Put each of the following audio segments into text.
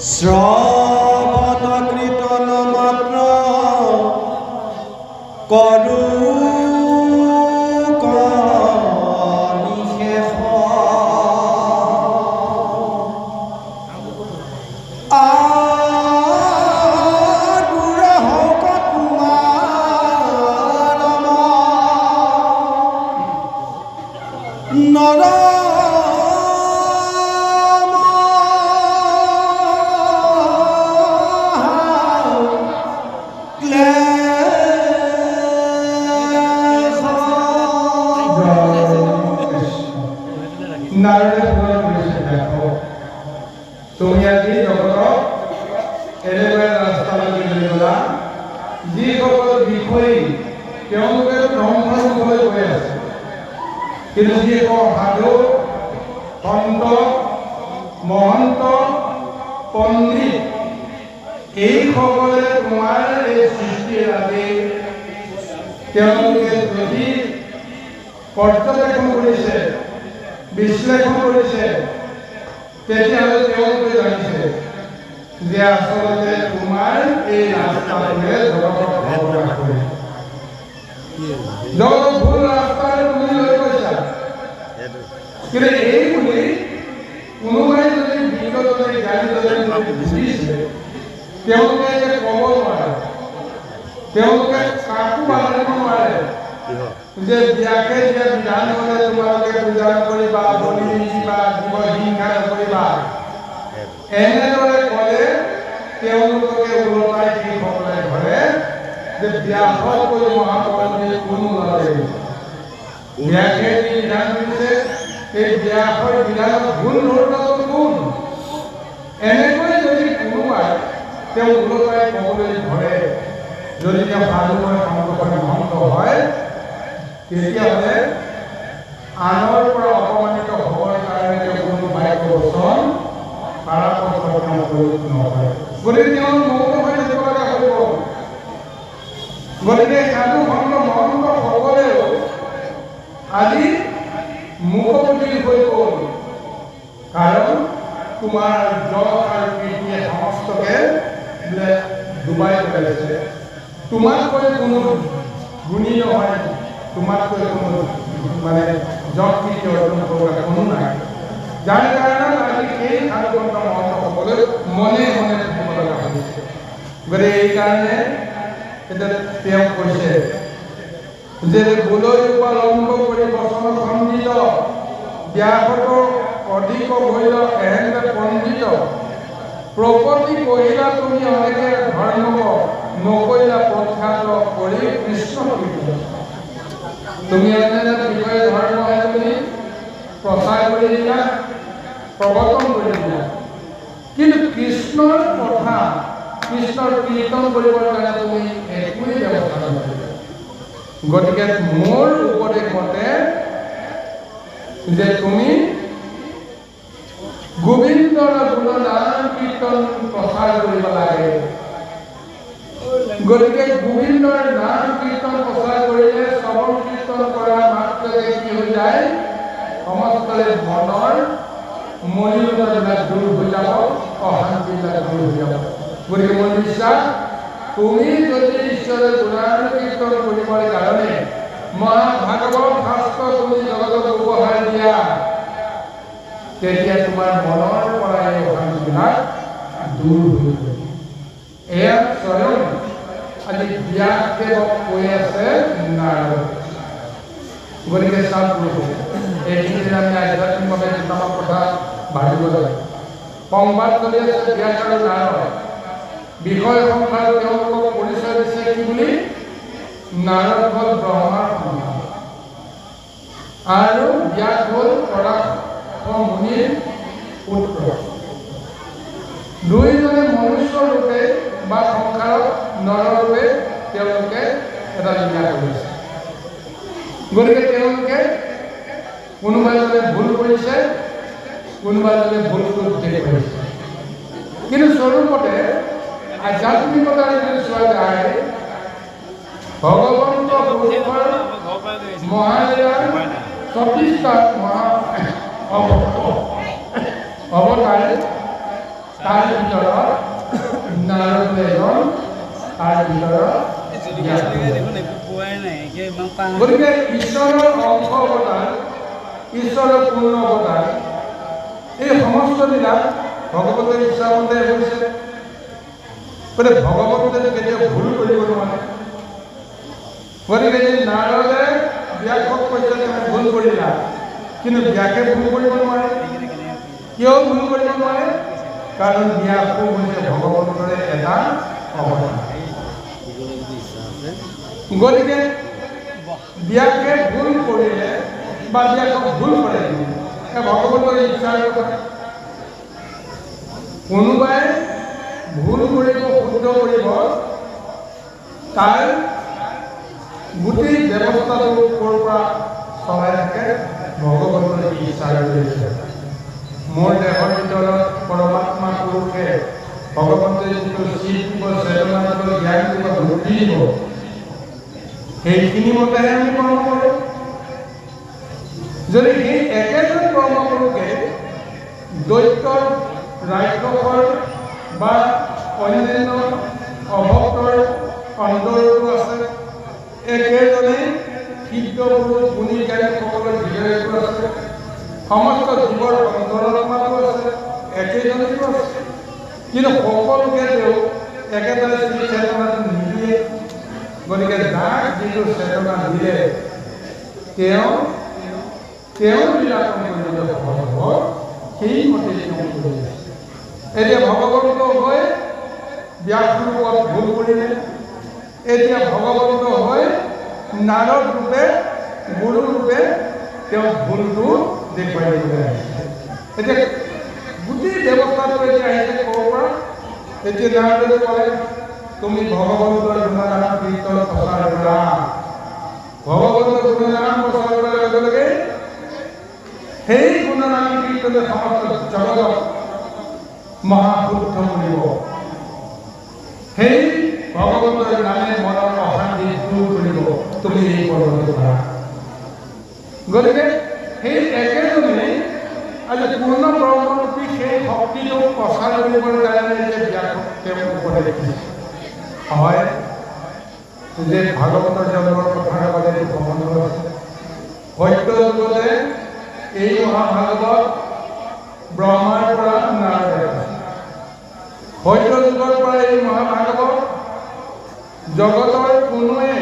শ্ৰবণ কীৰ্তন মাত্ৰ কৰু তুমি আজি জগতক এনেকুৱা ৰাস্তালৈ লৈ গলা যিসকল বিষয়ী তেওঁলোকে ধ্বংসৰ মুখলৈ গৈ আছে, কিন্তু যিসকল সাধু সন্ত মহন্ত পণ্ডিত এইসকলে তোমাৰ এই সৃষ্টিৰ আজি তেওঁলোকে যদি পৰ্যবেক্ষণ কৰিছে, বিশ্লেষণ কৰিছে, তেতিয়াহ'লে তেওঁলোকে জানিছে যে আচলতে তোমাৰ এই ৰাস্তাটোৱে জগতক ধ্বংস কৰে। জগতক ভুল ৰাস্তাৰে তুমি লৈ গৈছা, কিন্তু এই বুলি কোনোবাই যদি বিজ্ঞজনে জ্ঞানীজনে বুজিছে, তেওঁলোকে ক'ব নোৱাৰে, তেওঁলোকে কাকো বাধা নোৱাৰে যে বিয়াকে দিয়া বিধান হ'লে তোমালোকে পূজা নকৰিবা, বলি নিদিবা, জীৱ হিংসা নকৰিবা, এনেদৰে ক'লে তেওঁলোকে ওলোটাই সেইসকলে ধৰে যে ব্যাসতকৈ মহাপণ্ডিত কোনো নলয়। ব্যাসে যি বিধান দিছে সেই ব্যাসৰ বিধানত ভুল ধৰিলেও কোন, এনেকৈ যদি কোনোবাই তেওঁ ওলোটাই ক'বলৈ ধৰে, যদি তেওঁ সাধুময় সংকটে ভংগ হয়, তেতিয়াহ'লে আনৰ পৰা অপমানিত হ'বৰ কাৰণে তেওঁ কোনো বাক্য বচন পাৰাপত্য প্ৰয়োগ নকৰে। গতিকে তেওঁ মৌন হৈ থাকিব লগা হৈ গ'ল। গতিকে সাধু সন্ত মহন্ত সকলেও আজি মুখপতি হৈ গ'ল, কাৰণ তোমাৰ যশ আৰু কীৰ্তিয়ে সমস্তকে বোলে ডুবাই পেলাইছে। তোমাতকৈ কোনো গুণী নহয়, তোমাতকৈ কোনো মানে যশ কীৰ্তি অৰ্জন কৰা কোনো নাই, যাৰ কাৰণে আজি এই সাধু সন্ত মহন্তসকলে মনে মনে থাকিব লগা হৈছে। গতিকে এইকাৰণে তেওঁ কৈছে যে বোলৈ উপলম্ব কৰি বচন খণ্ডিত, ব্যাসত অধিক ভৈল এহেন্দ্ৰ পণ্ডিত, প্ৰকৃতি কহিলা তুমি অনেকে ধৰ্ম, নকৰিলা প্ৰখ্যাত কৰি কৃষ্ণ কীৰ্তন। তুমি অন্য বিষয়ে ধৰ্ম তুমি প্ৰচাৰ কৰি দিলা, প্ৰৱৰ্তন কৰি দিলা, কিন্তু কৃষ্ণৰ কথা, কৃষ্ণৰ কীৰ্তন কৰিবৰ কাৰণে তুমি একোৱেই ব্যৱস্থা নকৰিলা। গতিকে মোৰ উপদেশ মতে যে তুমি গোবিন্দৰ গুণনাম কীৰ্তন প্ৰচাৰ কৰিব লাগে। গতিকে গোবিন্দৰ নাম কীৰ্তন প্ৰচাৰ কৰিলে শ্ৰৱণ কীৰ্তন কৰা মাত্ৰকে কি হৈ যায়, সমস্তৰে মনৰ মলিনতাবিলাক দূৰ হৈ যাব, অশান্তিবিলাক দূৰ হৈ যাব। গতিকে মোৰ বিশ্বাস, তুমি যদি ঈশ্বৰৰ গুণান কীৰ্তন কৰিবৰ কাৰণে মহাভাগৱত শাস্ত্ৰ তুমি জগতক উপহাৰ দিয়া, তেতিয়া তোমাৰ মনৰ পৰা এই অশান্তিবিলাক দূৰ হৈ যাব। এয়া স্বয়ং আজি ব্যাসদেৱক কৈ আছে নাৰদ। গতিকে চাওক, এইখিনি আমি আধ্যাত্মিকভাৱে দুটামান কথা ভাবিব লাগে। সংবাদ চলি আছে ব্যাস আৰু নাৰদ। বিষয় সংসাৰ তেওঁলোকক পৰিচয় দিছে কি বুলি? নাৰদ হ'ল ব্ৰহ্মাৰ সন্তান আৰু ব্যাস হ'ল পৰাশৰ মুনিৰ পুত্ৰ। দুইজনে মনুষ্য ৰূপে বা সংসাৰত নৰৰূপে তেওঁলোকে এটা লীলা কৰিছে। গতিকে তেওঁলোকে কোনোবা এজনে ভুল কৰিছে, কোনোবা এজনে ভুলটো দেখুৱাইছে। কিন্তু স্বৰূপতে আধ্যাত্মিকতাৰ যদি চোৱা যায়, ভগৱন্ত পুৰুষৰ মহালীলাৰ 24টা অৱতাৰ, তাৰ ভিতৰত নাৰদ এজন, তাৰ ভিতৰত গতিকে ঈশ্বৰৰ অংশ অৱতাৰ, ঈশ্বৰৰ পূৰ্ণ অৱতাৰ, এই সমস্ত লীলা ভগৱতৰ ইচ্ছামতে হৈছে। গতিকে ভগৱতে কেতিয়াও ভুল কৰিব নোৱাৰে। গতিকে এই নাৰদে ব্যাসক কৈছে তুমি ভুল কৰিলা, কিন্তু ব্যাসে ভুল কৰিব নোৱাৰে। কিয় ভুল কৰিব নোৱাৰে? কাৰণ ব্যাসো হৈছে ভগৱন্তৰে এটা অৱতাৰ। গতিকে ব্যাসে ভুল কৰিলে বা ব্যাসক ভুল কৰে, ভগৱন্তৰ ইচ্ছাৰ কথা। কোনোবাই ভুল কৰিব, শুদ্ধ কৰিব, তাৰ গোটেই ব্যৱস্থাটো ক'ৰ পৰা চলাই থাকে? ভগৱন্তৰ ইচ্ছাৰ জৰিয়তে। মোৰ দেহৰ ভিতৰত পৰমাত্মা পুৰুষে ভগৱন্তে যিটো চিত দিব, চেতনা দিব, জ্ঞান দিব, বুদ্ধি দিব, সেইখিনি মতেহে আমি কৰ্ম কৰোঁ। যদি সেই একেজন কৰ্ম পুৰুষে দৈত্যৰ, ৰাক্ষসৰ বা অন্যান্য অভক্তৰ অন্তৰতো আছে, একেজনে সিদ্ধ পুৰুষ গুণী জ্ঞানী সকলৰ হৃদয়তো আছে, সমস্ত জীৱৰ অন্তৰাত্মাতো আছে, একেজনেতো আছে। কিন্তু সকলোকে তেওঁ একেবাৰে সেই চেতনাটো নিদিয়ে। গতিকে যাক যিটো চেতনা দিলে তেওঁ নিৰাকৰণ কৰিবলৈ সফল হ'ব, সেইমতে তেওঁ কৰি আছে। এতিয়া ভগৱন্ত হৈ ব্যাস ৰূপত ভুল কৰিলে, এতিয়া ভগৱন্ত হৈ নাৰদ ৰূপে, গুৰু ৰূপে তেওঁ ভুলটো দেখুৱাই দিবলৈ আহিছে। এতিয়া গোটেই ব্যৱস্থাটো এতিয়া আহিছে ক'ৰ পৰা? এতিয়া নাৰদে ক'লে তুমি ভগৱন্তৰ গুণনাম কীৰ্তন প্ৰচাৰ কৰা। ভগৱন্তৰ গুণনাম প্ৰচাৰ কৰাৰ লগে লগে সেই গুণনাম কীৰ্তনে সমস্ত জগতক মহাশুদ্ধ কৰিব। সেই ভগৱন্তৰ নামে মনৰ অশান্তি দূৰ কৰিব। তুমি এই কৰ্মটো কৰা। গতিকে সেই একেজনে আজি পূৰ্ণ ব্ৰহ্মৰূপী সেই শক্তিটো প্ৰচাৰ কৰিবৰ কাৰণে যে ব্যাসক তেওঁ উপদেশ দিছে। হয় যে ভাগৱতৰ জন্মৰ কথাৰ লগত এইটো সম্বন্ধ আছে। সত্য যুগতে এই মহাভাগৱত ব্ৰহ্মাৰ পৰা নাৰদে আছে। সত্য যুগৰ পৰা এই মহাভাগৱত জগতৰ কোনোৱে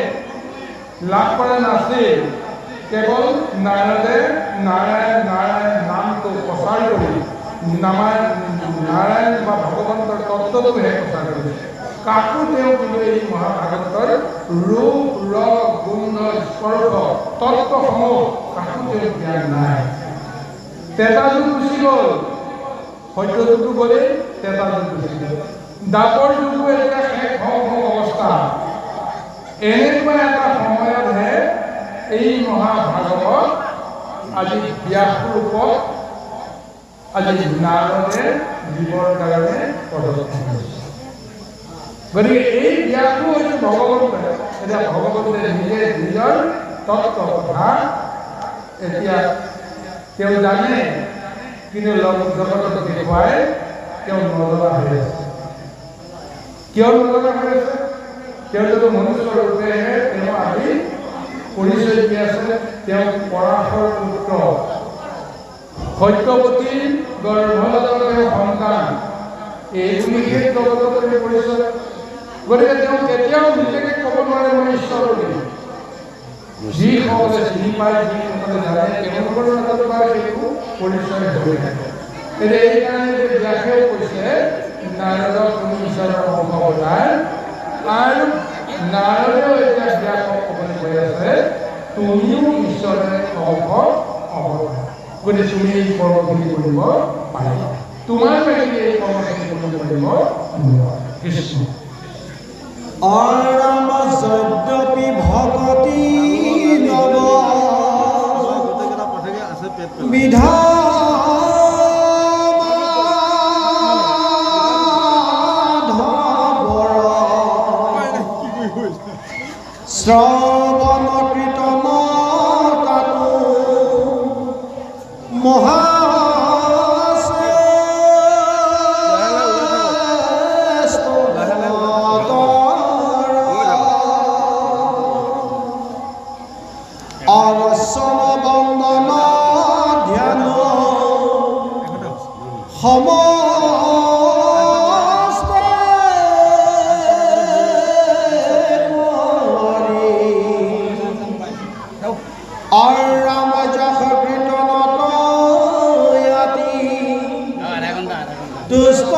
লাভ কৰা নাছিল। কেৱল নাৰদে নাৰায়ণ নাৰায়ণ নামটো প্ৰচাৰ কৰি নাৰায়ণ বা ভগৱন্তৰ তত্ত্বটোহে প্ৰচাৰ কৰিছে। কাকো তেওঁ কিন্তু এই মহাভাগৱতৰ ৰূপ, ৰস, গুণ, স্পৰ্শ তত্ত্বসমূহ কাকো তেওঁ জ্ঞান নাই। তেতা যুগ গুচি গ'ল, সত্য যুগটো গ'লেই তেতা যুগ গুচি গ'ল। দাপৰ যুগটো এতিয়া শেষ হওঁ অৱস্থা। এনেকুৱা এটা সময়তহে আজি ব্যাস ৰূপত আজি নাৰদে জীৱৰ কাৰণে প্ৰদৰ্শন কৰিছে। গতিকে এই ব্যাসো হৈছে ভগৱন্তে। এতিয়া ভগৱন্তে নিজে নিজৰ তত্ত্ব কথা এতিয়া তেওঁ জানে, কিন্তু জগতক দেখুৱাই তেওঁ নজনা হৈ আছে। কিয় নজনা হৈ আছে? তেওঁ যদি মনুষ্য ৰূপেহে তেওঁ আজি পৰিচয় দি আছে। তেওঁ পৰাশৰ পুত্ৰ, সত্যৱতীৰ গৰ্ভজাত তেওঁ সন্তান, এই বুলিহে জগতত পৰিচয়। গতিকে তেওঁ কেতিয়াও নিজকে ক'ব নোৱাৰে মই ঈশ্বৰ বুলি। যিসকলে চিনি পায়, যিসকলে জানে, তেওঁলোকৰ মাজত বা সেইটো পৰিচয় হৈ থাকে। এতিয়া এইকাৰণে ব্যাসেও কৈছে নাৰদক তুমি ঈশ্বৰৰ অংশ বনাই, আৰু নাৰদেও এতিয়া ব্যাসক ক'বলৈ কৈ আছে তুমিও ঈশ্বৰৰ অংশ হ'ব। গতিকে তুমি এই কৰ্মখিনি কৰিব পাৰিবা, তোমাৰ বাহিৰে এই কৰ্মখিনি কৰিব পাৰিব কৃষ্ণ। অৰাম যদ্যপি ভকতি নব বিধা শ্ৰৱণ কীৰ্তন তাতো মহা বন্দন ধ্যান সমস্ত আৰু ৰাম যশ কীৰ্তনত ইয়াতি দুষ্ট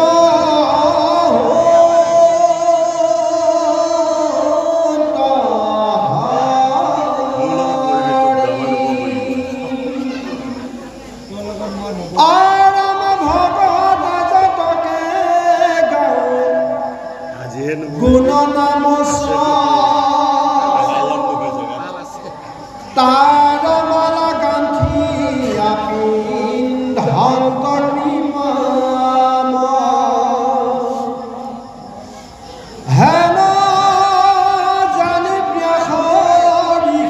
গুণ নাম তাৰ মালা গান্ধী পিন্ধন্ত ক্ৰীম হেন জানি ব্যাসৰি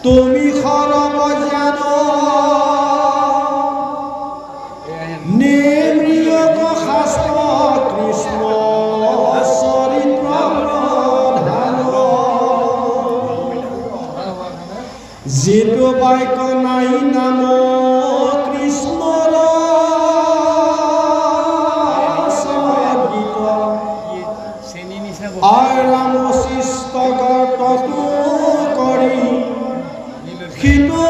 তুমি সৰ্বজ্ঞান নিমৃয়ক শাস্ত্ৰ কৃষ্ণ চৰিত্ৰ প্ৰধান যিটো বাক্য নাই নাম কৃষ্ণৰ ৰাম শিষ্ট গৰ্তটো কৰি সিটো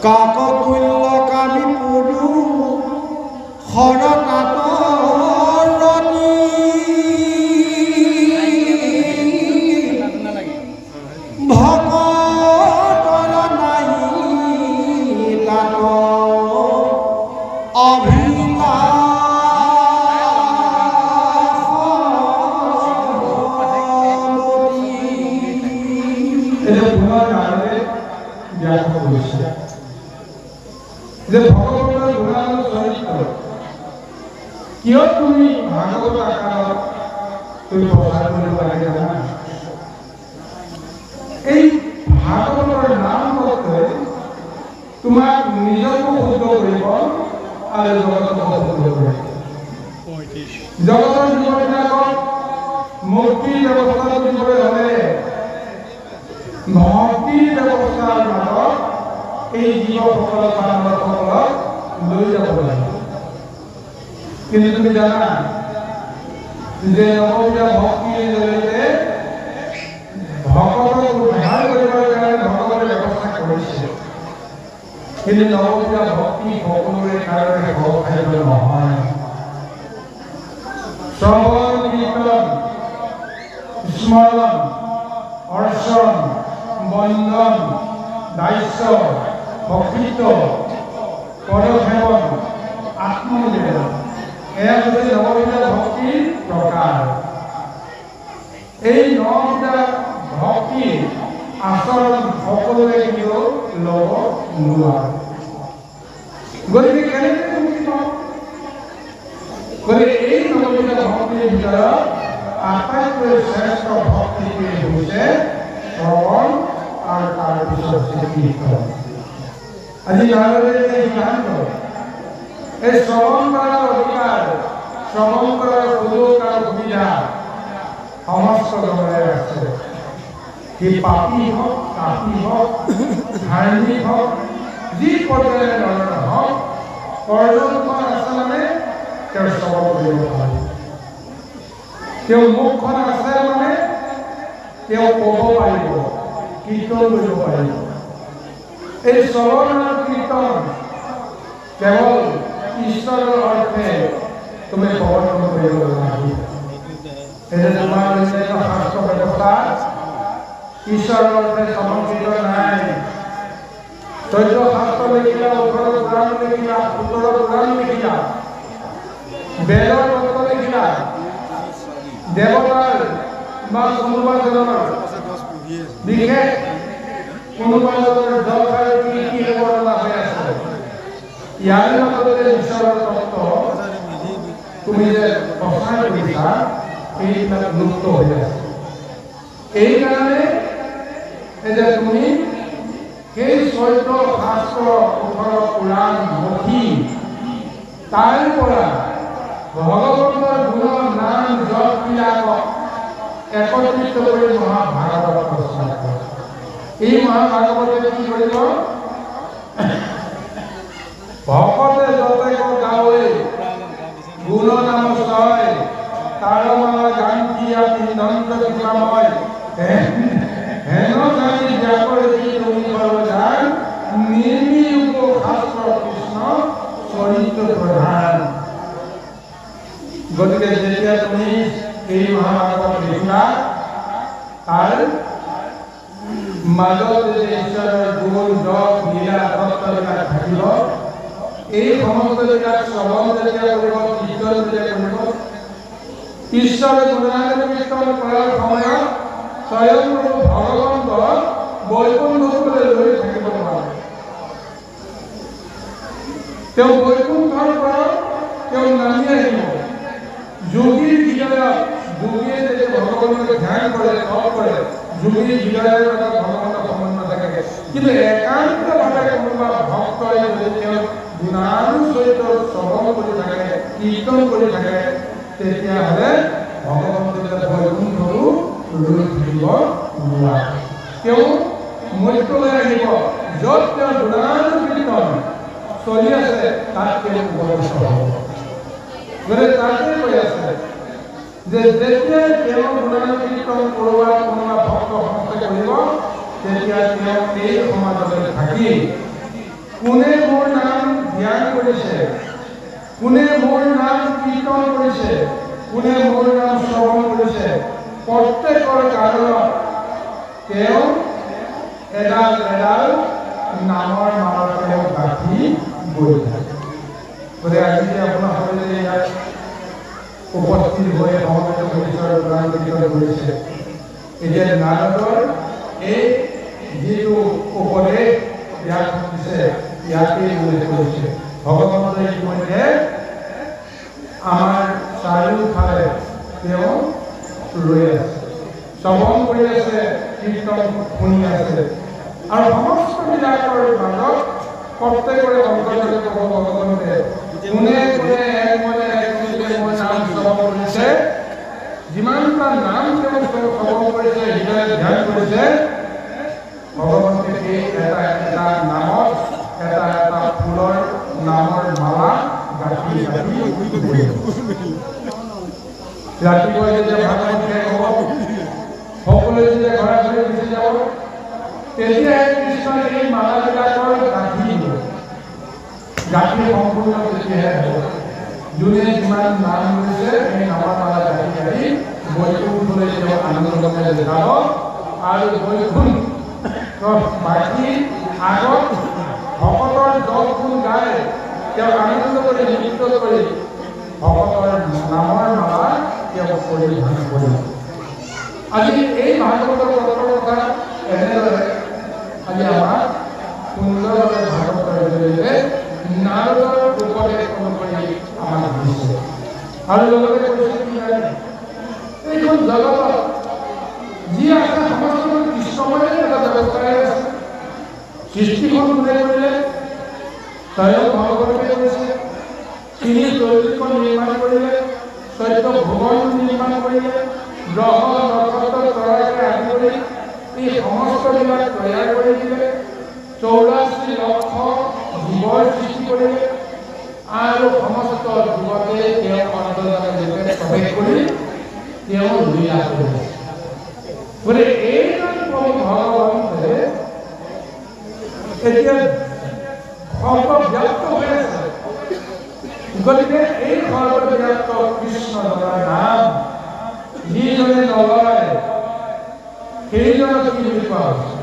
কাকতুল্য কামি পুৰু শৰণাতৰণী ভকতৰ নাই তাত যে ভগৱন্তৰ গুণানুগ চৰিত্ৰ কিয় তুমি ভাগৱত আকাৰত তুমি প্ৰচাৰ কৰিব লাগে জানা? এই ভাগৱতৰ নাম লৈ তোমাক নিজকো শুদ্ধ কৰিব আৰু জগতকো শুদ্ধ কৰিব। জগতৰ জীৱবিলাকক মুক্তিৰ ব্যৱস্থা দিবলৈ হ'লে ভক্তিৰ ব্যৱস্থাৰ মাজত এই জীৱসকলক মানৱসকলক লৈ যাব লাগে। কিন্তু তুমি জানা যে নৱবিধা ভক্তিৰ জৰিয়তে ভকতক উদ্ধাৰ কৰিবৰ কাৰণে ভগৱানে ব্যৱস্থা কৰিছে, কিন্তু নৱবিধা ভক্তি সকলোৰে কাৰণে ভগৱান নহয়। শ্ৰৱণ কীৰ্তন স্মৰণ অৰ্চন বন্দন দাস্য ভক্তিত্ব পদসেৱন আত্ম এয়া হৈছে নৱবিধ ভক্তিৰ প্ৰকাৰ। এই নৱবিধ ভক্তিৰ আচৰণ সকলোৱে কিন্তু ল'ব নোৱাৰে। গতিকে কেনেকৈ মুক্তি পাম? গতিকে এই নৱবিধ ভক্তিৰ ভিতৰত আটাইতকৈ শ্ৰেষ্ঠ ভক্তিটোৱেই হৈছে শ্ৰৱণ আৰু তাৰপিছত কীৰ্তন। আজি নাৰদে সিদ্ধান্ত এই শ্ৰৱণ কৰাৰ অধিকাৰ, শ্ৰৱণ কৰাৰ সুযোগ আৰু সুবিধা সমস্ত জনৰে আছে। সি পাপী হওক, তাপী হওক, ধাৰ্মিক হওক, যি পৰ্যায়ৰ ধৰণৰ হওক, কৰ্ণখন আছে মানে তেওঁ শ্ৰৱণ কৰিব পাৰে। তেওঁ মুখখন আছে মানে তেওঁ ক'ব পাৰিব, কীৰ্তন কৰিব পাৰিব। এই শ্ৰৱণ আৰু কীৰ্তন কেৱল ঈশ্বৰৰ অৰ্থে তুমি প্ৰৱৰ্তন কৰিব লাগিব। এতিয়া তোমাৰ শাস্ত্ৰ ব্যৱস্থা ঈশ্বৰৰ অৰ্থে শ্ৰৱণ কীৰ্তন নাই। 14 শাস্ত্ৰ লিখিলা, 18 পুৰাণ লিখিলা, 17 পুৰাণ লিখিলা, বেদৰ তত্ত্ব লিখিলা, দেৱতাৰ বা কোনোবা জনৰ বিশেষ কোনোবা জনৰ দৰকাৰ কি কি বৰ্ণনা হৈ আছে। ইয়াৰ মাজতে ঈশ্বৰৰ তত্ত্ব তুমি যে প্ৰচাৰ কৰিছা এইবিলাক লুপ্ত হৈ আছে। এইকাৰণে যে তুমি সেই 14 শাস্ত্ৰ, 18 পুৰাণ মঠি তাৰ পৰা ভগৱন্তৰ গুণ নাম যশবিলাকক একত্ৰিত কৰি মহাভাগৱত ৰচনা কৰে। এই মহাভাগৱতে কি কৰিব? ভকতে যতে গাৱে গুণ নাম ছয়, তাৰ মালা গান দিয়া পিন্ধন্ত কৃপাময়, হেন জানি ব্যাকৰ যি তুমি সৰ্বজান, নিৰ্মিয়োগ শাস্ত্ৰ কৃষ্ণ চৰিত্ৰ প্ৰধান। গতিকে যেতিয়া তুমি এই মহাভাগৱত লিখিলা, তাৰ মাজত যে ঈশ্বৰৰ গুণ, যশ, লীলা, তত্ত্ববিলাক থাকিব, এই সমস্তবিলাক শ্ৰৱণ যেতিয়া কৰিব, কীৰ্তন যেতিয়া কৰিব, ঈশ্বৰে গুণানুগ কীৰ্তন কৰাৰ সময়ত স্বয়ং ভগৱন্ত বৈকুণ্ঠলৈ লৈ থাকিব নোৱাৰে। তেওঁ বৈকুণ্ঠৰ পৰা তেওঁ নামি আহিব। যোগীৰ হৃদয়ত, যোগীয়ে যেতিয়া ভগৱানক ধ্যান কৰে, তপ কৰে, যোগীৰ হৃদয়ৰ লগত ভগৱানৰ সম্বন্ধ থাকে। কিন্তু একান্তভাৱে কোনোবা ভক্তই যদি তেওঁ গুণানুচৰিত শ্ৰৱণ কৰি থাকে, কীৰ্তন কৰি থাকে, তেতিয়াহ'লে ভগৱন্তই বৈকুণ্ঠৰো লৈ থাকিব নোৱাৰে। তেওঁ মৃত্যুলৈ আহিব। য'ত তেওঁ গুণানুকীৰ্তন চলি আছে তাত তেওঁ উপস্থিত হ'ব। গতিকে তাতে কৈ আছে যে যেতিয়াই তেওঁ গুণানুকীৰ্তন কৰোৱা কোনোবা ভক্ত সমস্ত কৰিব, তেতিয়া তেওঁ এই সমাজলৈ থাকি কোনে মোৰ নাম ধ্যান কৰিছে, কোনে মোৰ নাম কীৰ্তন কৰিছে, কোনে মোৰ নাম শ্ৰৱণ কৰিছে, প্ৰত্যেকৰ কাৰণত তেওঁ এডাল এডাল নামৰ মালা তেওঁ গাঁঠি গৈ থাকে। গতিকে আজি যে আপোনাৰ সকলোৱে ইয়াত উপস্থিত হৈ সমবেত ঈশ্বৰৰ গুণ কীৰ্তন কৰিছে, এতিয়া নাৰদৰ এই যিটো উপদেশ ইয়াত দিছে, ইয়াতেই উল্লেখ কৰিছে। ভগৱন্তই ইতিমধ্যে আমাৰ চাৰিওফালে তেওঁ ৰৈ আছে, শ্ৰৱণ কৰি আছে, কীৰ্তন শুনি আছে। আৰু সমস্তবিলাকৰ মাজত প্ৰত্যেকৰে অন্তৰ্গত ক'ব ভগৱন্তে কোনে কোনে এক মনে এক চিত্তে মোৰ নাম শ্ৰৱণ কৰিছে, যিমানটা নাম তেওঁ শ্ৰৱণ কৰিছে, হৃদয়ত ধ্যান কৰিছে, ভগৱন্তে এই এটা এটা নামত এটা এটা ফুলৰ নামৰ মালা গাঁঠি গাঁঠি ৰাতিপুৱা যেতিয়া ভাগৱত শেষ হ'ব, সকলোৱে যেতিয়া ঘৰে ঘৰে গুচি যাব, তেতিয়াই কৃষ্ণই এই মালাবিলাকৰ গাঁঠি দিব। গাঁঠি সম্পূৰ্ণ তেতিয়াহে হ'ব। যোনে যিমান নাম লৈছে সেই নামৰ মালা গাঁঠি গাঁঠি বৈকুণ্ঠলৈ তেওঁ আনন্দমে যাব। আৰু বৈকুণ্ঠ বাকী আগত ভকতৰ যশ গুণ গাই তেওঁ আনন্দ কৰি নৃত্য কৰি ভকতৰ নামৰ মালা তেওঁ পৰিধান কৰিব। আজি এই ভাগৱতৰ পত্ৰৰ কথা এনেদৰে আজি আমাক সুন্দৰভাৱে ভাগৱতৰ জৰিয়তে নাৰদৰ উপদেশ অনুসৰি আমাক দিছে। আৰু লগতে কৈছে কি জানে, এইখন জগতত যি আছে সমস্ত কৃষ্ণময় এটা ব্যৱস্থাই আছে। সৃষ্টিখন কোনে কৰিলে? স্বয়ং ভগৱতে কৰিছে। তিনি জ্যোতিষখন নিৰ্মাণ কৰিলে, 14 ভুৱন নিৰ্মাণ কৰিলে, গ্ৰহ নক্ষত্ৰ তৰাকে আদি কৰি এই সমস্তবিলাক তৈয়াৰ কৰি দিলে, 84 লক্ষ জীৱৰ সৃষ্টি কৰিলে আৰু সমস্ত জীৱতে তেওঁ অন্তৰ্জাতে প্ৰৱেশ কৰি তেওঁ লীলা কৰিলে। গতিকে এইজন প্ৰভু ভগৱন্তে এতিয়া সৰ্বব্যাপ্ত হৈ আছে। গতিকে এই সৰ্বব্যাপ্ত কৃষ্ণ নাম যিজনে নলয় সেইজনক কি বুলি কোৱা হৈছে?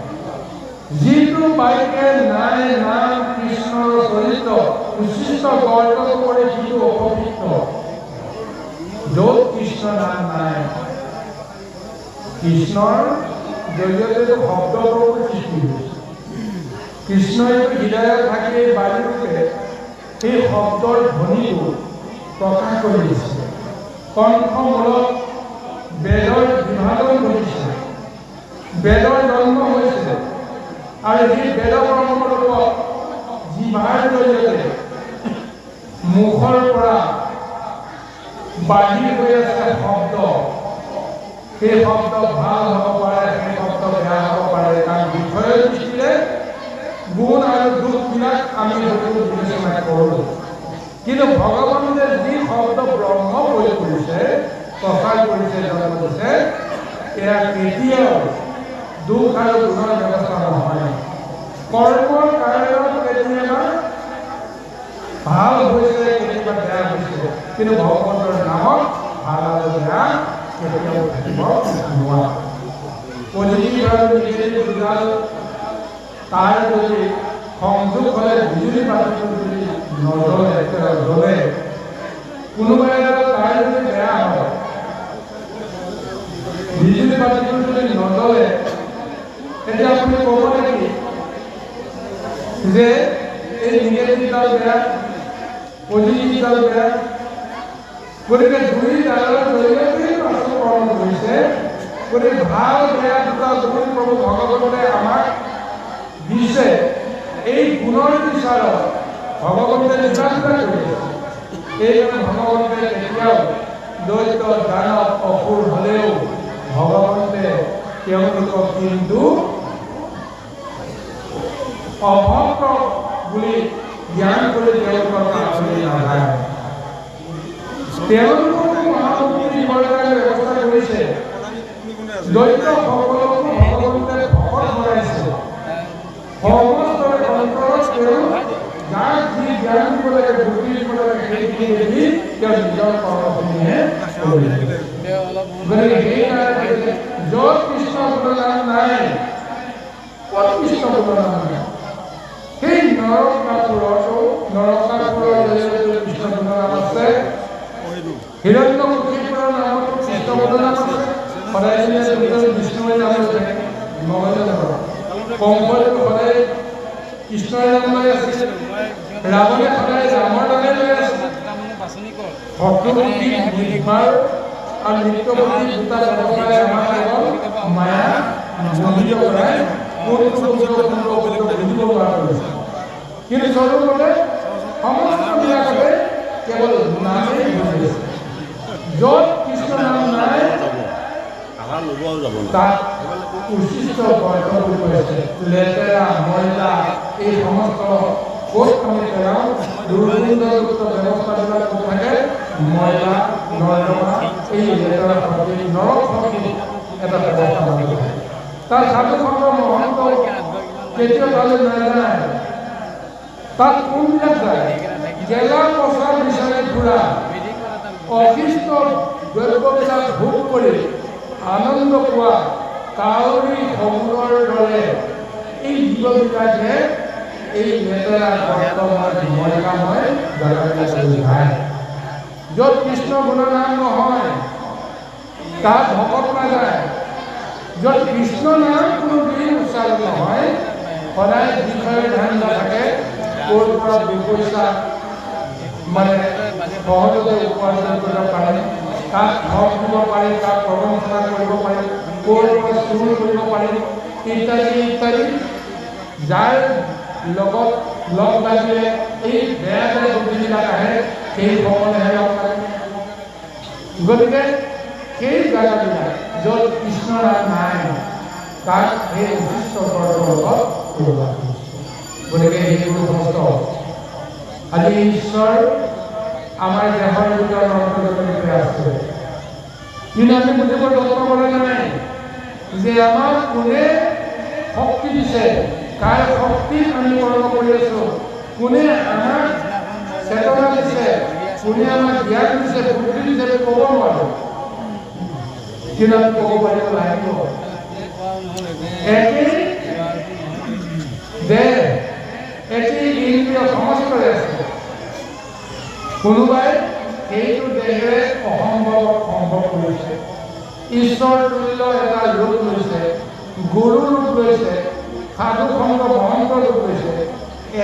যিটো বাইকে নাই নাম কৃষ্ণৰ চৰিত্ৰ উচিত বৰ্ণন কৰে যিটো অপবিত্ৰ। য'ত কৃষ্ণ নাম নাই, কৃষ্ণৰ জৰিয়তে শব্দবোৰ সৃষ্টি হৈছে। কৃষ্ণই হৃদয়ত থাকি বায়ুৰূপে সেই শব্দৰ ধ্বনিটো প্ৰকাশ কৰি দিছে। কণ্ঠমূলক বেদৰ বিভাজন ঘটিছে, বেদৰ জন্ম হৈছিলে আৰু সেই বেদ পৰম্পৰাত জিভাৰ জৰিয়তে মুখৰ পৰা বাহিৰ হৈ আছে শব্দ। সেই শব্দ ভাল হ'ব পাৰে, সেই শব্দ বেয়া হ'ব পাৰে, কাৰণ বিষয়ৰ দৃষ্টিৰে গুণ আৰু দোষবিলাক আমি হয়তো বিবেচনা কৰোঁ। কিন্তু ভগৱানে যি শব্দ ব্ৰহ্ম প্ৰয়োগ কৰিছে, প্ৰচাৰ কৰিছে, জন্ম দিছে, এয়া কেতিয়াও দুখ আৰু গুণৰ ব্যৱস্থা নহয়। কৰ্মৰ কাৰণত কেতিয়াবা ভাল হৈছে, কেতিয়াবা বেয়া হৈছে, কিন্তু ভগৱন্তৰ নামত ভাল আৰু বেয়া কেতিয়াও থাকিব নোৱাৰে। পজিটিভ আৰু নিগেটিভ ৰিজাল্ট তাৰ যদি সংযোগ হ'লে বিজুলী বাতিটো যদি নজ্বলে, কোনোবা এটা তাৰ যদি বেয়া হয়, বিজুলী বাতিটো যদি নজ্বলে, তেতিয়া আপুনি ক'ব নেকি যে এই নিগেটিভডাল বেয়া, পজিটিভডাল বেয়া? গতিকে দুই ডালৰ জৰিয়তে আচল কৰ্ম কৰিছে। গতিকে ভাল বেয়া দুটা গুণ প্ৰভু ভগৱন্তে আমাক দিছে। এই গুণৰ বিচাৰত ভগৱন্তে নিৰ্বাচনা কৰিছে। এইকাৰণে ভগৱন্তে কেতিয়াও দৈত্য দানৱ অসুৰ হ'লেও ভগৱন্তে তেওঁলোকক কিন্তু অভক্ত বুলি জ্ঞান কৰি তেওঁলোকৰ কাষলৈ নাযায়। তেওঁলোকক মহামুক্তি দিবৰ কাৰণে ব্যৱস্থা কৰিছে। দৈত্যসকলকো ভগৱন্তে ভকত বনাইছে। সমস্ত অন্তৰত তেওঁ যাক যি জ্ঞান দিব লাগে, বুদ্ধি দিব লাগে, সেইখিনি দেখি তেওঁ নিজৰ কৰ্মখিনিহে কৰিলে। গতিকে সেইকাৰণে য'ত কৃষ্ণ গুণনাম নাই, ক'ত কৃষ্ণ গুণনাম নাই? সেই নৰকাসুৰৰ জৰিয়তে কৃষ্ণ গুণনাম আছে। হিৰণ্যমুখীৰ নামত কৃষ্ণ গুণনাম আছে। সদায় বিষ্ণুৰ নাম আছে। কংসই সদায় কৃষ্ণৰ নাম লৈ আছে। ৰাৱণে সদায় ৰামৰ নামে লৈ আছে। ভক্তমুক্তি আৰু নিত্যমুক্তি দুটা ব্যৱস্থাৰে আমাৰ কেৱল মায়া মোহিত কৰাই কোনটো বুজিব পৰা কৰিছে। কিন্তু স্বৰূপতে সমস্তবিলাকতে কেৱল নামেই বুজিছে। য'ত কৃষ্ণ নাম নাই তাত উচিত বৰ্ত বুলি কৈছে। লেতেৰা ময়লা এই সমস্ত ক'ত আমি পেলাওঁ? দুৰ্গন্ধযুক্ত ব্যৱস্থাবিলাক ক'ত থাকে? ময়লা নৰ্দমা এই লেতেৰা শক্তি নৰক শক্তি এটা ব্যৱস্থা মানি থাকে। তাৰ সাধু সন্ত মহন্ত কেতিয়াও তালৈ নাযায়। তাত কোনবিলাক যায়? গেলা পচা বিচাৰি ফুৰা, অশিষ্ট দ্ৰব্যবিলাক ভোগ কৰি আনন্দ পোৱা কাউৰী শগুনৰ দৰে এই জীৱবিলাকে এই লেতেৰা বৰ্তমান ময়লাময় জেগাবিলাক যায়। য'ত কৃষ্ণ গুণনাম নহয় তাত ভকত নাযায়। য'ত কৃষ্ণ নাম কোনোদিন উচ্চাৰণ নহয়, সদায় বিষয়ে ধান্দা থাকে, ক'ৰ পৰা দুপইচা মানে সহজতে উপাৰ্জন কৰিব পাৰে, কাক ধন দিব পাৰি, কাক প্ৰবঞ্চনা কৰিব পাৰি, ক'ৰ পৰা চুৰ কৰিব পাৰি ইত্যাদি ইত্যাদি। যাৰ লগত লগ লাগিলে এই বেয়া বেয়া বুদ্ধিবিলাক আহে, সেইসকলেহে লগ লাগে। গতিকে সেই জাগাবিলাক য'ত কৃষ্ণৰ নাম নাই তাক সেই উচিত কৰ্মৰ লগত কৰিব। গতিকে সেইবোৰ সমস্ত আজি ঈশ্বৰ আমাৰ দেহৰ ভিতৰত অন্তৰ্গত আছে, কিন্তু আমি বুজিব যত্ন কৰা নাই যে আমাক কোনে শক্তি দিছে, কাৰ শক্তিত আমি কৰ্ম কৰি আছো, কোনে আমাক চেতনা দিছে, কোনে আমাক জ্ঞান দিছে, বুদ্ধি দিছে, ক'ব নোৱাৰো। কিন্তু আমি ক'ব পাৰিব লাগিব এটি দেহ, এটি ইন্দ্ৰিয় সমস্তৰে আছে। কোনোবাই সেইটো দেহেৰে অসম্ভৱ সম্ভৱ কৰিছে, ঈশ্বৰ তুল্য এটা ৰূপ লৈছে, গুৰু ৰূপ লৈছে, সাধু সংঘ মহন্ত ৰূপ লৈছে।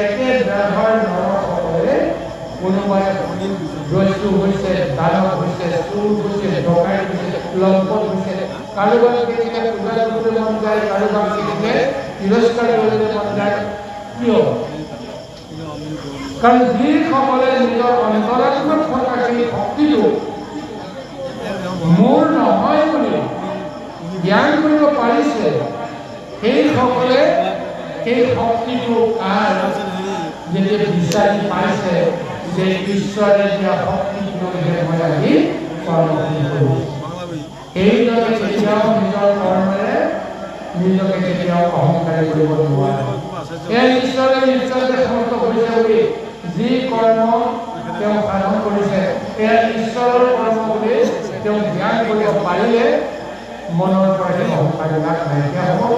একে দেহৰ নৰসকলে কোনোবাই দস্যু হৈছে, দানৱ হৈছে, চুৰ হৈছে, ডকাইত হৈছে, লম্পট হৈছে, কাৰোবাক কেতিয়াবা পূজা কৰিবলৈ মন যায়, কাৰোবাক কেতিয়াবা তিৰস্কাৰ কৰিবলৈ মন যায়। কিয়? কাৰণ যিসকলে নিজৰ অন্তৰাত্মাত থকা সেই শক্তিটো মোৰ নহয় বুলি জ্ঞান কৰিব পাৰিছে, সেইসকলে সেই শক্তিটো যেতিয়া বিচাৰি পাইছে যে ঈশ্বৰে দিয়া শক্তিটোলৈহে মই আহি কৰ্ম কৰোঁ, সেইদৰে কেতিয়াও নিজৰ কৰ্মেৰে নিজকে কেতিয়াও অহংকাৰী কৰিব নোৱাৰে। এই ঈশ্বৰে নিশ্চয়তে সমৰ্থ কৰিছে বুলি যি কৰ্ম তেওঁ সাধন কৰিছে, এয়া ঈশ্বৰৰ কৰ্ম বুলি তেওঁ জ্ঞান কৰিব পাৰিলে মনৰ পৰা সেই অহংকাৰবিলাক নাইকিয়া হ'ব।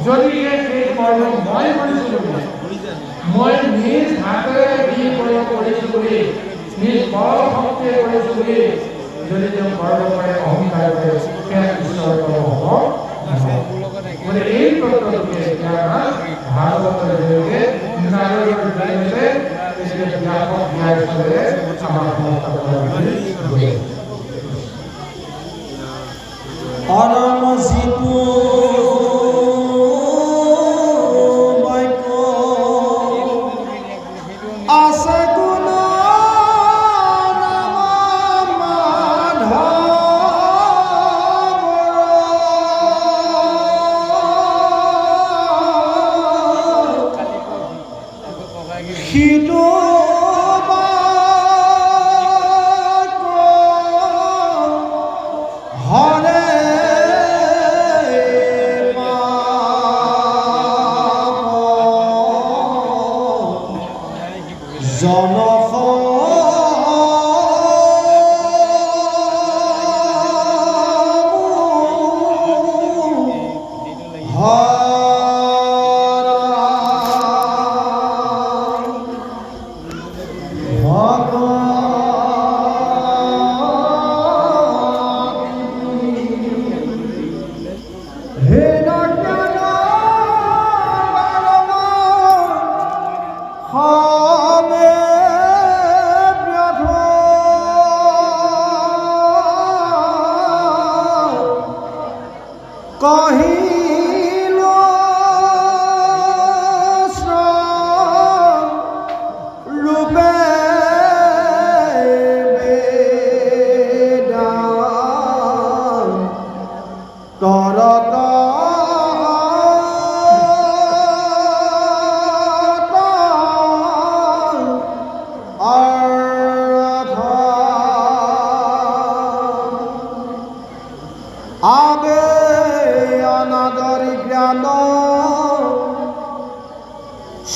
যদিহে সেই কৰ্ম মই কৰিছোঁ বুলি, মই নিজ হাতেৰে যি কৰ্ম কৰিছোঁ বুলি, নিজ বল শক্তিৰে কৰিছোঁ বুলি যদি তেওঁ কৰ্ম কৰে, অহংকাৰ কৰে, সেয়া ঈশ্বৰৰ কৰ্ম হ'ব। মানে এই তত্ত্বটোকে ভাগৱতৰ জৰিয়তে, নাৰদৰ জৰিয়তে ব্যাপক জ্ঞানেৰে আমাৰ সমস্ত পৰম যিটো বাক্য আছে গুণ নাম মাধৱ, সিটো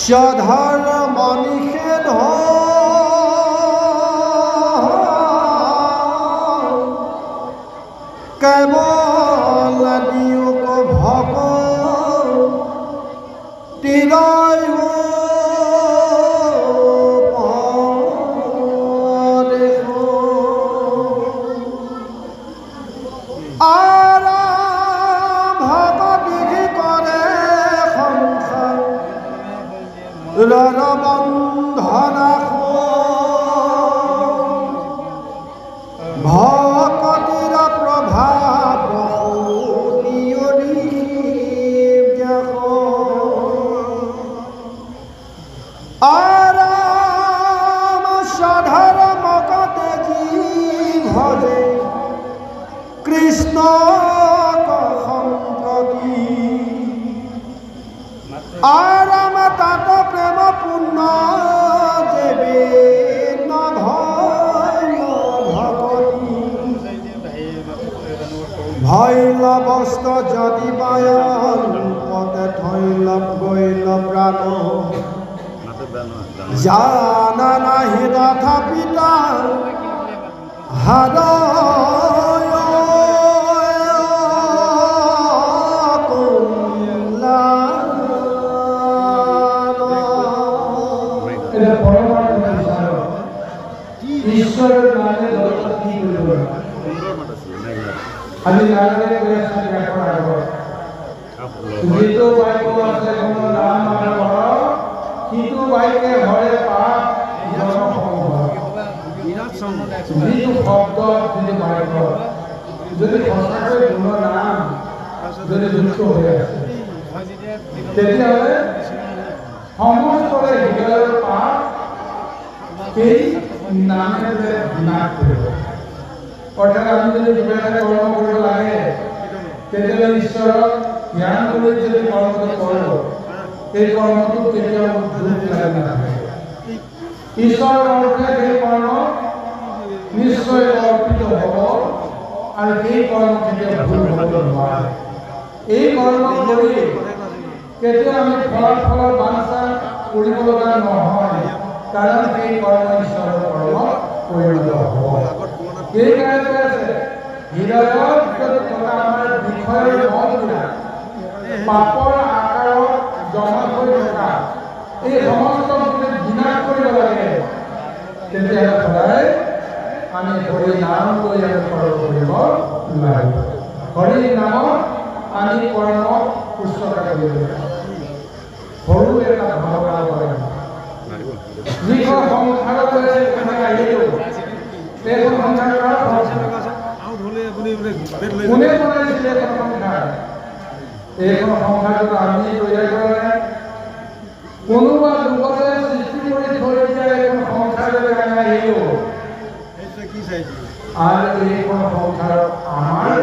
সাধাৰণ মনিষেধ কেবল দিয়োক ভব তিৰয় দেখো কষ্ট যদি পায় পথে থৈল গৈল প্রাণ জানা নাহি তথাপিতা হার ঈশ্বরের নামে দরকার কি করবে আজি নারায়ণের প্রয়াসে ব্যাপার আগর যেহেতু বাইক আছে কোন নাম মানে বড় কিন্তু বাইকে হরে পাপ যিটো শব্দ যদি বাইক যদি সঁচাকৈ গুণ নাম যদি যুক্ত হৈ আছে তেতিয়াহ'লে সমস্তৰে হৃদয়ৰ পাপ এই নামেৰে বিনাশ কৰিব অৰ্থাৎ আমি যদি কিবা এটা কৰ্ম কৰিব লাগে তেতিয়াহ'লে ঈশ্বৰক ধ্যান কৰি যদি কৰ্মটো কৰোঁ এই কৰ্মটো কেতিয়াও দুখ লাগি নাথাকে ঈশ্বৰৰ অৰ্থে সেই কৰ্ম নিশ্চয় অৰ্পিত হ'ব আৰু সেই কৰ্ম কেতিয়াও ভুল হ'ব নোৱাৰে এই কৰ্ম কৰি কেতিয়াও আমি ফলাফলৰ বাঞ্ছা কৰিব লগা নহয় কাৰণ সেই কৰ্ম ঈশ্বৰৰ কৰ্মত পৰিণত হ'ব এই কাৰণে আছে হৃদয়ৰ ভিতৰত থকা আমাৰ বিষয়ৰ মনবিলাক পাপৰ আকাৰত জমা হৈ থকা এই সমস্ত বিনাশ কৰিব লাগে তেতিয়াহ'লে সদায় আমি হৰি নাম লৈ আমি কৰ্ম কৰিব লাগিব হৰি নামত আমি কৰ্ম উচ্চতা কৰিব লাগিব সৰু এটা ভাৱনা কৰে যিখন সংসাৰত আহিলোঁ এইখন সংসাৰ কোনে বনাইছিলে এইখন সংসাৰ এইখন সংসাৰটো আমি তৈয়াৰ কৰা নাই কোনোবা লোকতে সৃষ্টি কৰি থৈ দিয়া এইখন সংসাৰলৈ আমি আহিলোঁ আৰু এইখন সংসাৰ আমাৰ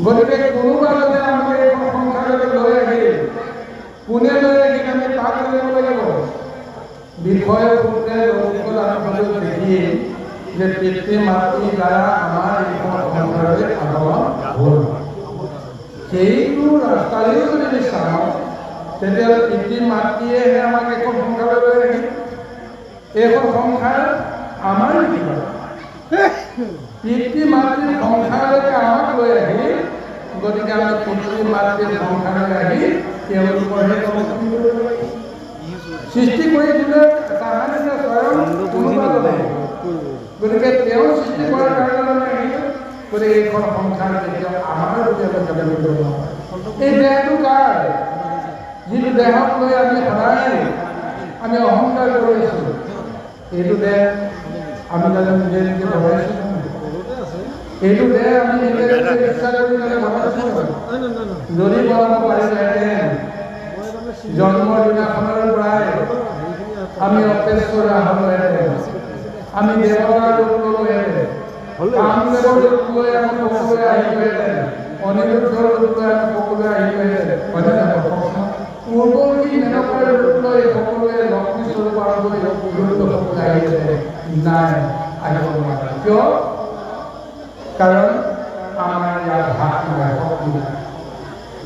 গতিকে কোনোবা যদি আমাক এইখন সংসাৰলৈ লৈ আহিল কোনে লৈ আহিল আমি তাক লৈ লাগিব বিষয় সূত্ৰে দেখি যে পিতৃ মাতৃৰ দ্বাৰা আমাৰ এইখন সংসাৰলৈ আগমন হ'ল সেইটো ৰাস্তাৰেও যদি চাওঁ তেতিয়াহ'লে পিতৃ মাতৃয়েহে আমাক এইখন সংসাৰলৈ লৈ আহিল এইখন সংসাৰ আমাৰ নেকি বাৰু পিতৃ মাতৃৰ সংসাৰলৈকে আমাক লৈ আহিল গতিকে আমি পিতৃ মাতৃৰ সংসাৰলৈ আহি তেওঁলোকৰহে সৃষ্টি কৰি দিলে তাহাঁতে স্বয়ং গতিকে তেওঁ সৃষ্টি কৰাৰ কাৰণে আহিল গতিকে এইখন সংসাৰ কেতিয়াও আমাৰ এই দেহটো কাৰ যিটো দেহক লৈ আমি সদায় আমি অহংকাৰ কৰি আছোঁ এইটো দেহ আমি জানো নিজে নিজে বনাইছোঁ এইটো দেহ আমি নিজে নিজে ইচ্ছা কৰি বনাইছোঁ যদি বনাব পাৰিলেহেঁতেন জন্মৰ দিনাখনৰ পৰাই আমি অপেশ্বৰা হ'লোহেঁতেন আমি দেৱতাৰ ৰূপ ল'লোহেঁতেন কামদেৱৰ ৰূপ লৈ আমি সকলোৱে আহিলোহেঁতেন অনিৰুদ্ধৰ ৰূপ লৈ আমি সকলোৱে আহিলোহেঁতেন পূৰ্বৱৰ্তী মেনকাৰ ৰূপ লৈ সকলোৱে লক্ষ্মী স্বৰূপ আৰম্ভ কৰি সকলোৱে আহিলেহেঁতেন নাই আহিব নোৱাৰে কিয় কাৰণ আমাৰ ইয়াত হাত নাই শক্তি নাই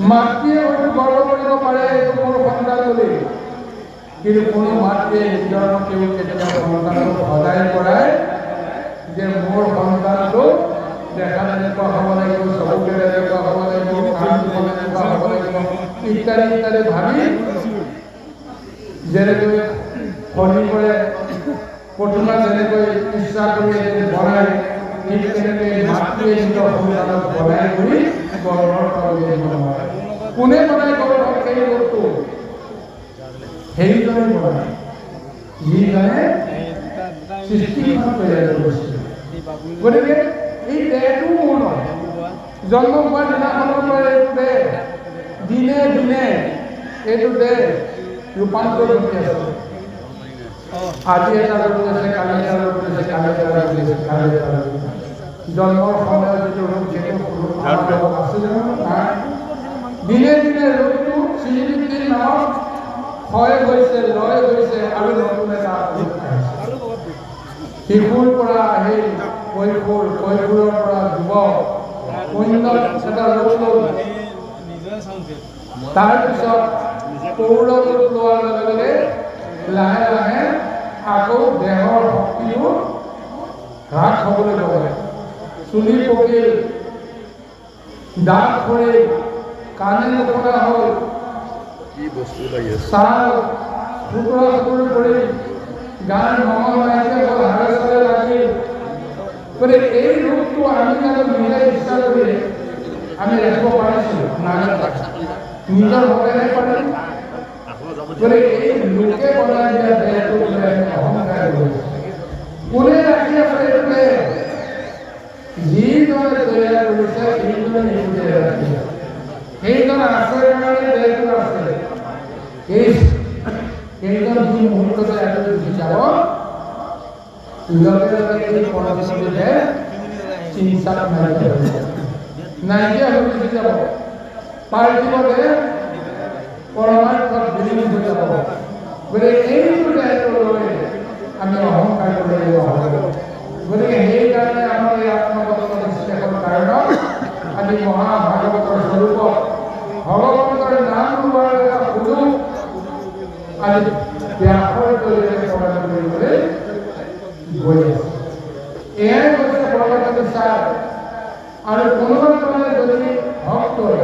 মাতৃয়ে হয়তো গৰ্ব কৰিব পাৰে এইটো মোৰ সন্তান বুলি কিন্তু কোনো মাতৃয়ে নিজৰ তেওঁ কেতিয়াবা সন্তানক সদায় কৰাই যে মোৰ সন্তানটো দেখা তেনেকুৱা হ'ব লাগিব চকুকে তেনেকুৱা হ'ব লাগিব কাণটো তেনেকুৱা হ'ব লাগিব ইত্যাদি ইত্যাদি ভাবি যেনেকৈ শনিবাৰে প্ৰতিমা যেনেকৈ ইচ্ছা কৰি বনায় ঠিক তেনেকৈ মাতৃয়ে নিজৰ সন্তানক বনাই কৰি গৰ্ভৰ তললৈ বনায় কোনে বনায় গৰ্ভত সেই বস্তু সেইজনে বনায় যিজনে সৃষ্টিখন তৈয়াৰ কৰিছিল গতিকে এই দেহটো মোৰ নহয় জন্ম হোৱাৰ দিনাখনৰ পৰা এইটো দেহ দিনে দিনে এইটো দেহ ৰূপান্তৰ ঘটি আছে আজি এটা ৰূপ আছে কালি এটা ৰূপ আছে কালি এটা ৰূপ আছে কালি এটা ৰূপ জন্মৰ সময়ত যিটো ৰূপ সেইটো আছিল দিনে দিনে ৰূপটো শ্ৰীবৃদ্ধিৰ নামত ক্ষয় হৈছে লয় হৈছে আৰু নতুন এটা ৰূপ আহিছে শিশুৰ পৰা আহিল কৈশোৰৰ পৰা যুৱক উন্নত এটা ৰূপ ল'ল। তাৰপিছত পৌৰ ৰূপ লোৱাৰ লগে লগে লাহে লাহে আকৌ দেহৰ শক্তিও হ্ৰাস হ'বলৈ ল'লে। চুলি পকিল, দাঁত সৰিল, কাণে নুশুনা হ'ল, ছাল টুকুৰা টুকুৰি পৰিল, গাৰ মঙহ নাইকিয়া হ'ল, হাড়ে চালে লাগিল। গতিকে এই ৰূপটো আমি জানো নিজে ইচ্ছা কৰি আমি ৰাখিব পাৰিছিলোঁ? নাই, নিজৰ ভগেনে পাৰিম। গতিকে এই লোকে বনাই দিয়া দেহটো লৈ আমি অহংকাৰ কৰিছোঁ। কোনে ৰাখি আছে এইটোকে? যিজনে তৈয়াৰ কৰিছে সেইজনে নিজে ৰাখি আছে। সেইজন আছে কাৰণে দেহটো আছে। সেইজন যি মুহূৰ্ততে এটো গুচি যাব, লগে লগে এই পৰৱৰ্তীতে চিন্তা নাইকিয়া হৈ গুচি যাব। পাৰ্থিৱতে পৰমাৰ্থত বিলীন হৈ যাব। গতিকে এইটো দায়িত্ব লৈ আমি অহংকাৰ কৰিব হ'ব। গতিকে সেইকাৰণে আমাৰ এই আত্মগত বিশ্বাসৰ কাৰণত আমি মহাভাগৱতৰ স্বৰূপত ভগৱন্তৰ নাম লোৱাৰ এটা সুযোগ আজি ব্যাসৰ জৰিয়তে প্ৰদান কৰিবলৈ গৈ আছে। এয়াই হৈছে ভগৱত বিচাৰ। আৰু কোনোবা কোনোবাই যদি ভক্তই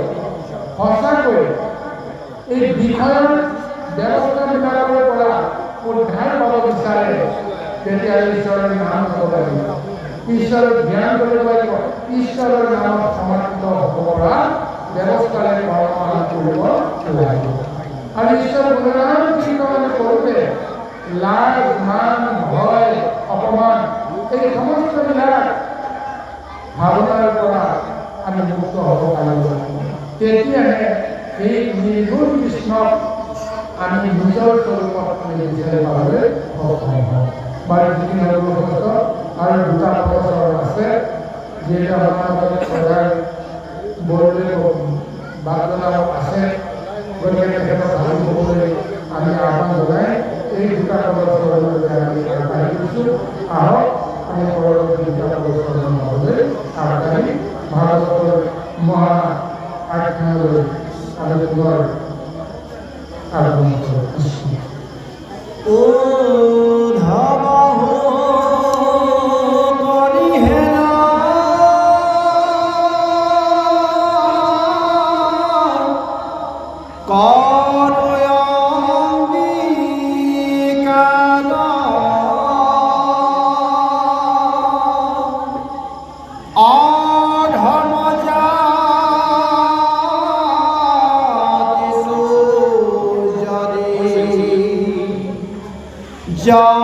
সঁচাকৈ এই বিষয়ৰ ব্যৱস্থাবিলাকৰ পৰা উদ্ধাৰ পাব বিচাৰে, তেতিয়া ঈশ্বৰৰ নাম ল'ব লাগিব, ঈশ্বৰৰ ধ্যান কৰিব লাগিব, ঈশ্বৰৰ নামত সমৰ্পিত হ'ব পৰা ব্যৱস্থাৰে কৰ্ম কৰিব লাগিব। আৰু ঈশ্বৰ গুণগান কীৰ্তন কৰোঁতে লাজ, মান, ভয়, অপমান এই সমস্তবিলাক ভাৱনাৰ পৰা আমি মুক্ত হ'ব পাৰিব। তেতিয়াহে এই নিৰ্গুণ কৃষ্ণক আমি নিজৰ স্বৰূপত আমি বিচাৰি পাবলৈ সক্ষম হওঁ। বাৰু যিখিনি আৰু দুটা প্ৰবচন আছে, যিহেতু আমাৰ সদায় বৰদলৈ বাগজনাও আছে, গতিকে তেখেতক ভাল হ'বলৈ আমি আহ্বান জনাই এই দুটা প্ৰবচনলৈ আমি আগবাঢ়ি গৈছোঁ। আহক আমি পৰৱৰ্তী দুটা প্ৰবচন হ'বলৈ আগবাঢ়ি ভাৰতৰ মহা আখ্যানলৈ আমি পুনৰ আৰম্ভ কৰিছোঁ। जा